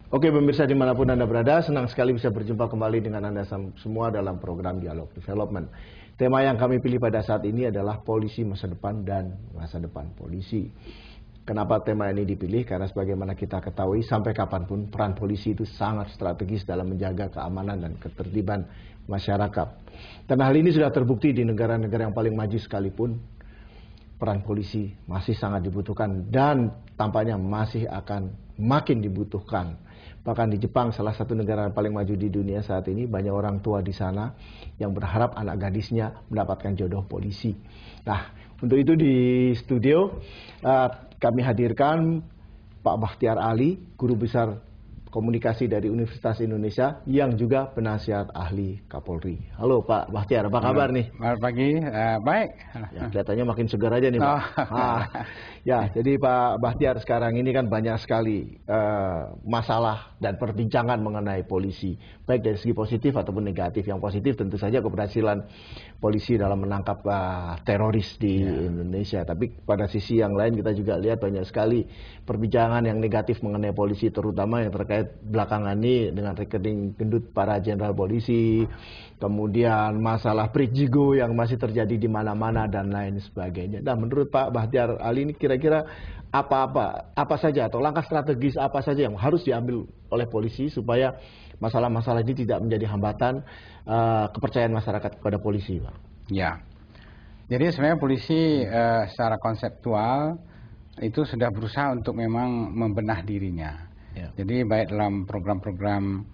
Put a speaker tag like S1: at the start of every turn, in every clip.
S1: Oke pemirsa dimanapun Anda berada, senang sekali bisa berjumpa kembali dengan Anda semua dalam program Dialog Development. Tema yang kami pilih pada saat ini adalah polisi masa depan dan masa depan polisi. Kenapa tema ini dipilih? Karena sebagaimana kita ketahui sampai kapanpun peran polisi itu sangat strategis dalam menjaga keamanan dan ketertiban masyarakat. Dan hal ini sudah terbukti di negara-negara yang paling maju sekalipun. Peran polisi masih sangat dibutuhkan dan tampaknya masih akan makin dibutuhkan. Bahkan di Jepang, salah satu negara yang paling maju di dunia saat ini, banyak orang tua di sana yang berharap anak gadisnya mendapatkan jodoh polisi. Nah, untuk itu di studio kami hadirkan Pak Bakhtiar Ali, Guru Besar Komunikasi dari Universitas Indonesia yang juga penasihat ahli Kapolri. Halo Pak Bakhtiar, apa kabar nih?
S2: Selamat pagi, baik.
S1: Ya, kelihatannya makin segar aja nih Pak. Ya, jadi Pak Bakhtiar sekarang ini kan banyak sekali masalah dan perbincangan mengenai polisi, baik dari segi positif ataupun negatif. Yang positif tentu saja keberhasilan polisi dalam menangkap teroris di Indonesia. Tapi pada sisi yang lain kita juga lihat banyak sekali perbincangan yang negatif mengenai polisi, terutama yang terkait belakangan ini dengan rekening gendut para jenderal polisi, kemudian masalah prijigo yang masih terjadi di mana-mana dan lain sebagainya. Nah, menurut Pak Bakhtiar Ali ini kira-kira apa saja atau langkah strategis apa saja yang harus diambil oleh polisi supaya masalah-masalah ini tidak menjadi hambatan kepercayaan masyarakat kepada polisi, Pak?
S2: Ya, jadi sebenarnya polisi secara konseptual itu sudah berusaha untuk memang membenah dirinya. Ya. Jadi baik dalam program-program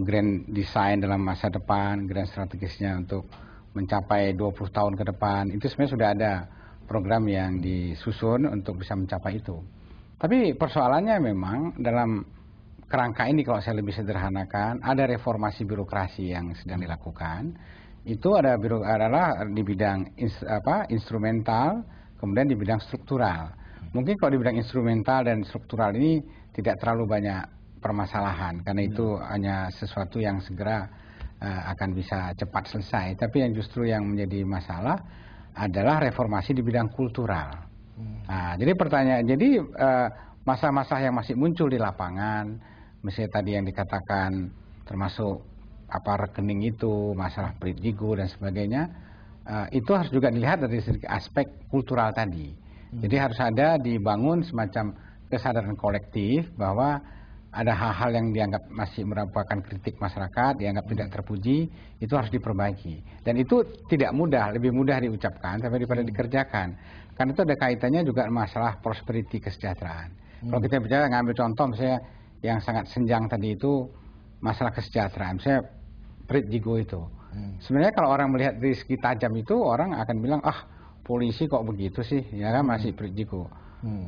S2: grand design dalam masa depan, grand strategisnya untuk mencapai 20 tahun ke depan, itu sebenarnya sudah ada program yang disusun untuk bisa mencapai itu. Tapi persoalannya memang dalam kerangka ini kalau saya lebih sederhanakan, ada reformasi birokrasi yang sedang dilakukan. Itu adalah di bidang instrumental, kemudian di bidang struktural. Mungkin kalau di bidang instrumental dan struktural ini tidak terlalu banyak permasalahan, karena itu hanya sesuatu yang segera akan bisa cepat selesai. Tapi yang justru yang menjadi masalah adalah reformasi di bidang kultural. Nah, jadi masalah-masalah yang masih muncul di lapangan, misalnya tadi yang dikatakan termasuk rekening itu, masalah prijigo dan sebagainya, itu harus juga dilihat dari segi aspek kultural tadi. Jadi harus ada dibangun semacam kesadaran kolektif bahwa ada hal-hal yang dianggap masih merupakan kritik masyarakat, dianggap tidak terpuji, itu harus diperbaiki. Dan itu tidak mudah, lebih mudah diucapkan daripada dikerjakan. Karena itu ada kaitannya juga masalah prosperity, kesejahteraan. Kalau kita bicara ngambil contoh misalnya yang sangat senjang tadi itu masalah kesejahteraan, misalnya prijigo itu. Sebenarnya kalau orang melihat dari segi tajam itu, orang akan bilang, polisi kok begitu sih, ya kan masih prijigo.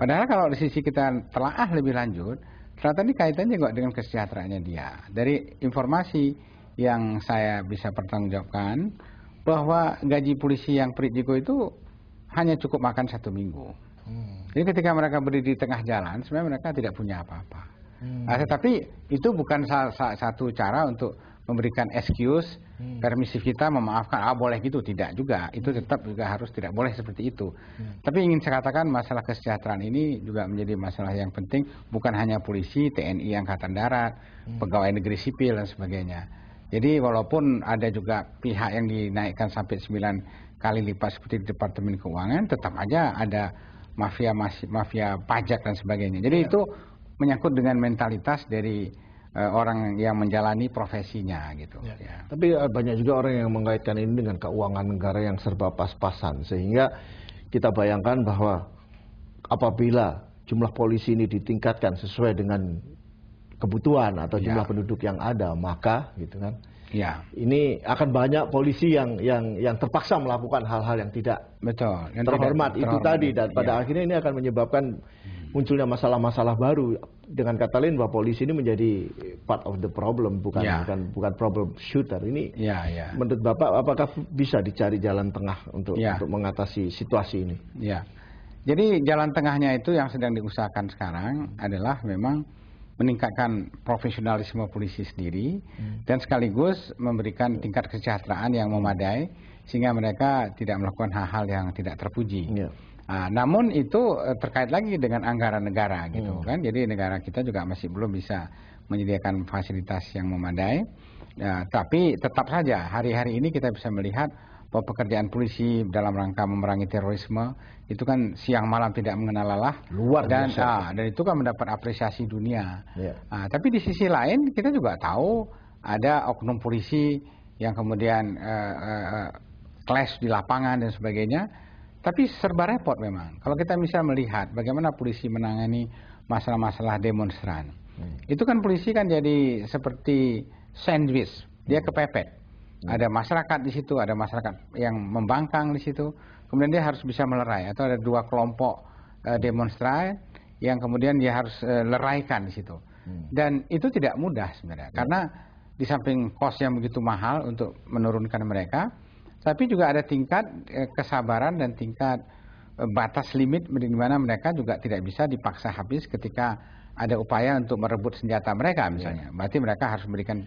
S2: Padahal kalau di sisi kita telaah lebih lanjut, ternyata ini kaitannya juga dengan kesejahteraannya dia. Dari informasi yang saya bisa pertanggungjawabkan, bahwa gaji polisi yang prijigo itu hanya cukup makan 1 minggu. Jadi ketika mereka berdiri di tengah jalan, sebenarnya mereka tidak punya apa-apa. Tetapi itu bukan satu cara untuk memberikan excuse, permisif kita memaafkan, boleh gitu, tidak juga. Itu tetap juga harus tidak boleh seperti itu. Tapi ingin saya katakan masalah kesejahteraan ini juga menjadi masalah yang penting, bukan hanya polisi, TNI Angkatan Darat, pegawai negeri sipil dan sebagainya. Jadi walaupun ada juga pihak yang dinaikkan sampai 9 kali lipat seperti Departemen Keuangan, tetap aja ada mafia pajak dan sebagainya. Jadi itu menyangkut dengan mentalitas dari orang yang menjalani profesinya gitu.
S1: Ya. Tapi banyak juga orang yang mengaitkan ini dengan keuangan negara yang serba pas-pasan, sehingga kita bayangkan bahwa apabila jumlah polisi ini ditingkatkan sesuai dengan kebutuhan atau jumlah penduduk yang ada, maka gitu kan, ini akan banyak polisi yang terpaksa melakukan hal-hal yang tidak terhormat itu tadi, dan pada akhirnya ini akan menyebabkan munculnya masalah-masalah baru. Dengan kata lain bahwa polisi ini menjadi part of the problem, bukan problem shooter. Ini menurut Bapak apakah bisa dicari jalan tengah untuk mengatasi situasi ini?
S2: Ya. Jadi jalan tengahnya itu yang sedang diusahakan sekarang adalah memang meningkatkan profesionalisme polisi sendiri dan sekaligus memberikan tingkat kesejahteraan yang memadai sehingga mereka tidak melakukan hal-hal yang tidak terpuji. Namun itu terkait lagi dengan anggaran negara gitu kan. Jadi negara kita juga masih belum bisa menyediakan fasilitas yang memadai. Tapi tetap saja hari-hari ini kita bisa melihat bahwa pekerjaan polisi dalam rangka memerangi terorisme itu kan siang malam tidak mengenal lelah.
S1: Luar
S2: dan
S1: biasa.
S2: dan itu kan mendapat apresiasi dunia.
S1: Ya.
S2: Tapi di sisi lain kita juga tahu ada oknum polisi yang kemudian clash di lapangan dan sebagainya. Tapi serba repot memang. Kalau kita misalnya melihat bagaimana polisi menangani masalah-masalah demonstran. Itu kan polisi kan jadi seperti sandwich, dia kepepet. Ada masyarakat di situ, ada masyarakat yang membangkang di situ. Kemudian dia harus bisa melerai. Atau ada dua kelompok demonstran yang kemudian dia harus leraikan di situ. Dan itu tidak mudah sebenarnya. Karena di samping cost yang begitu mahal untuk menurunkan mereka, tapi juga ada tingkat kesabaran dan tingkat batas limit di mana mereka juga tidak bisa dipaksa habis ketika ada upaya untuk merebut senjata mereka misalnya. Berarti mereka harus memberikan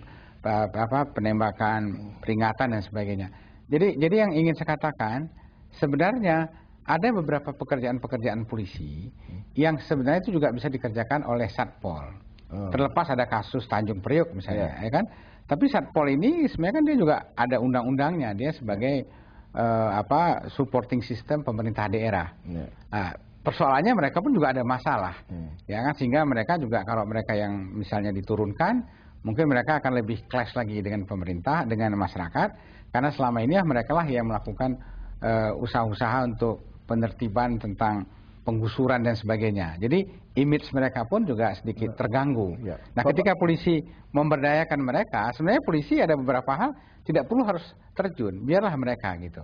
S2: penembakan, peringatan dan sebagainya. Jadi yang ingin saya katakan sebenarnya ada beberapa pekerjaan-pekerjaan polisi yang sebenarnya itu juga bisa dikerjakan oleh Satpol. Terlepas ada kasus Tanjung Priok misalnya, ya kan? Tapi Satpol ini sebenarnya kan dia juga ada undang-undangnya, dia sebagai supporting system pemerintah daerah. Persoalannya mereka pun juga ada masalah, ya kan? Sehingga mereka juga kalau mereka yang misalnya diturunkan, mungkin mereka akan lebih clash lagi dengan pemerintah, dengan masyarakat, karena selama ini mereka lah yang melakukan usaha-usaha untuk penertiban tentang penggusuran dan sebagainya. Jadi image mereka pun juga sedikit terganggu. Nah, ketika polisi memberdayakan mereka, sebenarnya polisi ada beberapa hal tidak perlu harus terjun, biarlah mereka gitu.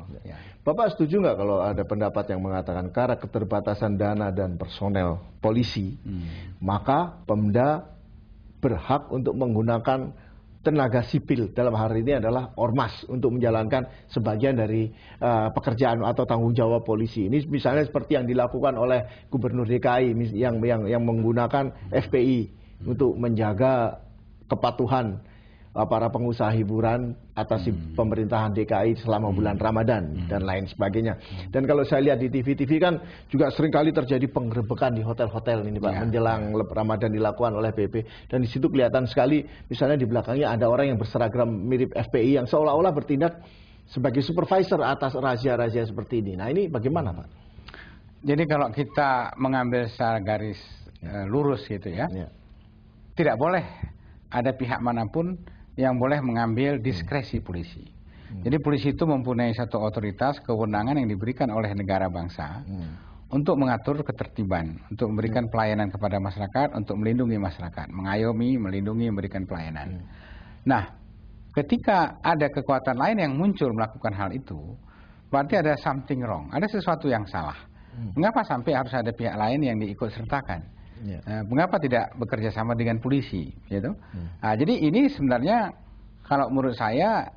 S1: Bapak setuju nggak kalau ada pendapat yang mengatakan karena keterbatasan dana dan personel polisi, maka Pemda berhak untuk menggunakan tenaga sipil, dalam hal ini adalah ormas, untuk menjalankan sebagian dari pekerjaan atau tanggung jawab polisi. Ini misalnya seperti yang dilakukan oleh Gubernur DKI yang menggunakan FPI untuk menjaga kepatuhan para pengusaha hiburan atas pemerintahan DKI selama bulan Ramadan dan lain sebagainya. Dan kalau saya lihat di TV-TV kan juga seringkali terjadi penggerebekan di hotel-hotel ini Pak, menjelang Ramadan dilakukan oleh BP. Dan di situ kelihatan sekali misalnya di belakangnya ada orang yang berseragam mirip FPI yang seolah-olah bertindak sebagai supervisor atas razia-razia seperti ini. Nah, ini bagaimana Pak?
S2: Jadi kalau kita mengambil secara garis lurus gitu ya, tidak boleh ada pihak manapun yang boleh mengambil diskresi polisi. Jadi polisi itu mempunyai satu otoritas, kewenangan yang diberikan oleh negara bangsa untuk mengatur ketertiban, untuk memberikan pelayanan kepada masyarakat, untuk melindungi masyarakat, mengayomi, melindungi, memberikan pelayanan. Nah, ketika ada kekuatan lain yang muncul melakukan hal itu, berarti ada something wrong, ada sesuatu yang salah. Mengapa sampai harus ada pihak lain yang diikut sertakan? Mengapa tidak bekerja sama dengan polisi gitu? Jadi ini sebenarnya kalau menurut saya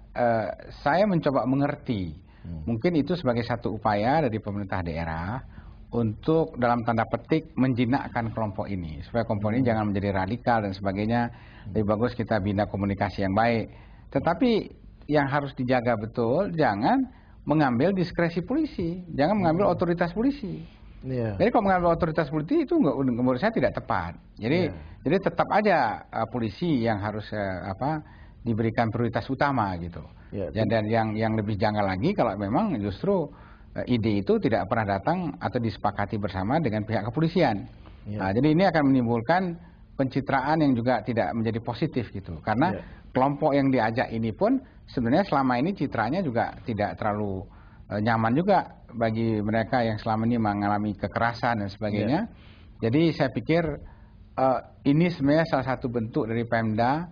S2: mencoba mengerti, mungkin itu sebagai satu upaya dari pemerintah daerah untuk dalam tanda petik menjinakkan kelompok ini supaya kelompok ini jangan menjadi radikal dan sebagainya. Lebih bagus kita bina komunikasi yang baik, tetapi yang harus dijaga betul jangan mengambil diskresi polisi, jangan mengambil otoritas polisi. Jadi kalau mengambil otoritas polisi itu menurut saya tidak tepat. Jadi tetap aja polisi yang harus diberikan prioritas utama gitu. Dan yang lebih janggal lagi kalau memang justru ide itu tidak pernah datang atau disepakati bersama dengan pihak kepolisian. Jadi ini akan menimbulkan pencitraan yang juga tidak menjadi positif gitu. Karena kelompok yang diajak ini pun sebenarnya selama ini citranya juga tidak terlalu nyaman juga bagi mereka yang selama ini mengalami kekerasan dan sebagainya. Jadi saya pikir ini sebenarnya salah satu bentuk dari Pemda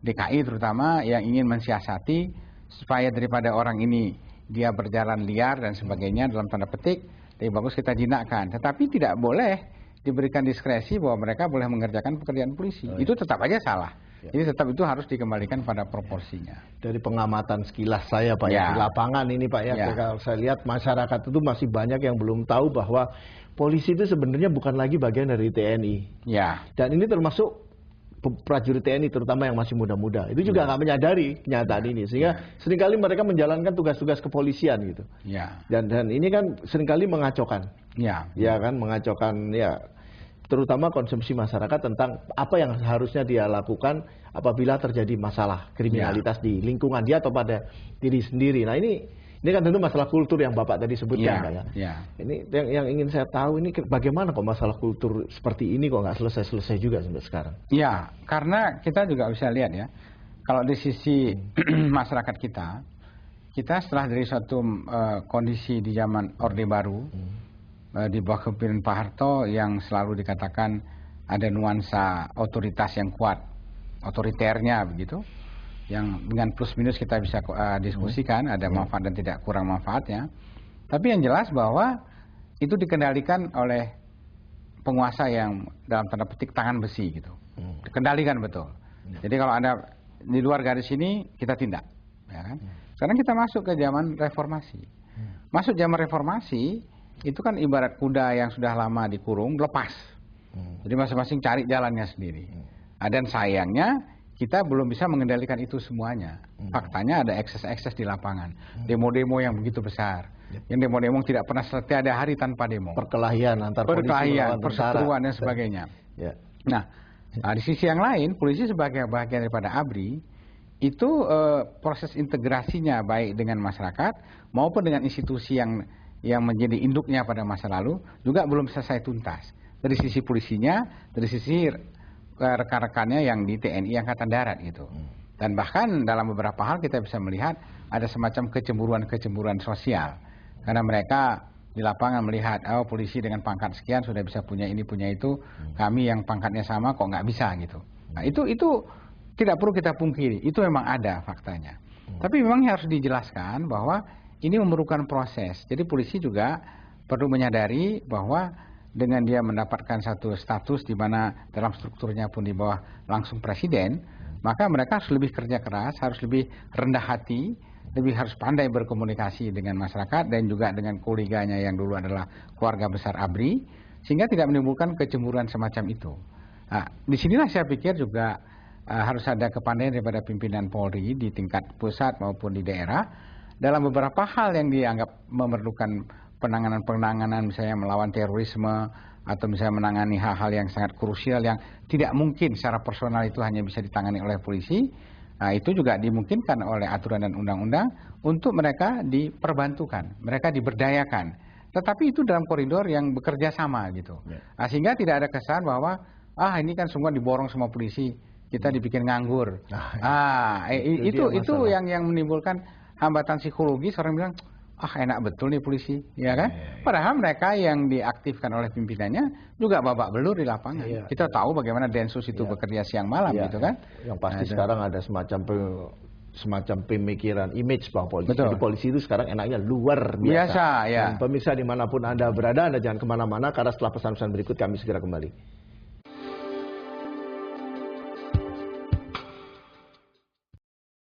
S2: DKI terutama yang ingin mensiasati supaya daripada orang ini dia berjalan liar dan sebagainya dalam tanda petik, lebih bagus kita jinakkan. Tetapi tidak boleh diberikan diskresi bahwa mereka boleh mengerjakan pekerjaan polisi. Itu tetap aja salah. Jadi tetap itu harus dikembalikan pada proporsinya.
S1: Dari pengamatan sekilas saya Pak di lapangan ini Pak kalau saya lihat masyarakat itu masih banyak yang belum tahu bahwa polisi itu sebenarnya bukan lagi bagian dari TNI. Dan ini termasuk prajurit TNI terutama yang masih muda-muda itu juga nggak menyadari kenyataan ini, sehingga seringkali mereka menjalankan tugas-tugas kepolisian gitu. Dan ini kan seringkali mengacaukan, ya kan, mengacaukan ya terutama konsumsi masyarakat tentang apa yang harusnya dia lakukan apabila terjadi masalah kriminalitas di lingkungan dia atau pada diri sendiri. Nah ini kan tentu masalah kultur yang Bapak tadi sebutkan, Pak ya. Ini yang ingin saya tahu ini bagaimana kok masalah kultur seperti ini kok nggak selesai-selesai juga sampai sekarang?
S2: Ya, karena kita juga bisa lihat ya, kalau di sisi masyarakat kita setelah dari suatu kondisi di zaman Orde Baru, di bawah kepemimpinan Pak Harto yang selalu dikatakan ada nuansa otoritas yang kuat, otoriternya begitu, yang dengan plus minus kita bisa diskusikan, ada manfaat dan tidak kurang manfaatnya. Tapi yang jelas bahwa itu dikendalikan oleh penguasa yang dalam tanda petik tangan besi gitu. Dikendalikan betul. Jadi kalau ada di luar garis ini kita tindak. Ya kan? Sekarang kita masuk ke zaman reformasi. Masuk zaman reformasi itu kan ibarat kuda yang sudah lama dikurung, lepas. Jadi masing-masing cari jalannya sendiri. Dan sayangnya kita belum bisa mengendalikan itu semuanya. Faktanya ada ekses-ekses di lapangan. Demo-demo yang begitu besar. Yang demo-demo tidak pernah selesai, ada hari tanpa demo.
S1: Perkelahian antar polisi,
S2: perseteruan dan sebagainya. Nah, di sisi yang lain, polisi sebagai bagian daripada ABRI, itu proses integrasinya baik dengan masyarakat maupun dengan institusi yang menjadi induknya pada masa lalu juga belum selesai tuntas. Dari sisi polisinya, dari sisi rekan-rekannya yang di TNI Angkatan Darat gitu. Dan bahkan dalam beberapa hal kita bisa melihat ada semacam kecemburuan sosial. Karena mereka di lapangan melihat, oh polisi dengan pangkat sekian sudah bisa punya ini, punya itu, kami yang pangkatnya sama kok nggak bisa gitu. Nah itu tidak perlu kita pungkiri, itu memang ada faktanya. Tapi memang harus dijelaskan bahwa ini memerlukan proses. Jadi polisi juga perlu menyadari bahwa dengan dia mendapatkan satu status di mana dalam strukturnya pun di bawah langsung presiden, maka mereka harus lebih kerja keras, harus lebih rendah hati, lebih harus pandai berkomunikasi dengan masyarakat dan juga dengan koleganya yang dulu adalah keluarga besar ABRI, sehingga tidak menimbulkan kecemburuan semacam itu. Nah, disinilah saya pikir juga harus ada kepandaian daripada pimpinan Polri di tingkat pusat maupun di daerah dalam beberapa hal yang dianggap memerlukan penanganan misalnya melawan terorisme atau misalnya menangani hal-hal yang sangat krusial yang tidak mungkin secara personal itu hanya bisa ditangani oleh polisi. Nah, itu juga dimungkinkan oleh aturan dan undang-undang untuk mereka diperbantukan, mereka diberdayakan. Tetapi itu dalam koridor yang bekerja sama gitu. Nah, sehingga tidak ada kesan bahwa ini kan semua diborong sama polisi, kita dibikin nganggur. Itu yang menimbulkan hambatan psikologis, orang bilang enak betul nih polisi, ya kan? Padahal mereka yang diaktifkan oleh pimpinannya juga babak belur di lapangan. Kita tahu bagaimana Densus itu bekerja siang malam, gitu kan?
S1: Yang pasti sekarang ada semacam pemikiran image bahwa polisi. Jadi polisi itu sekarang enaknya luar biasa. Dan pemirsa dimanapun Anda berada, Anda jangan kemana-mana karena setelah pesan-pesan berikut kami segera kembali.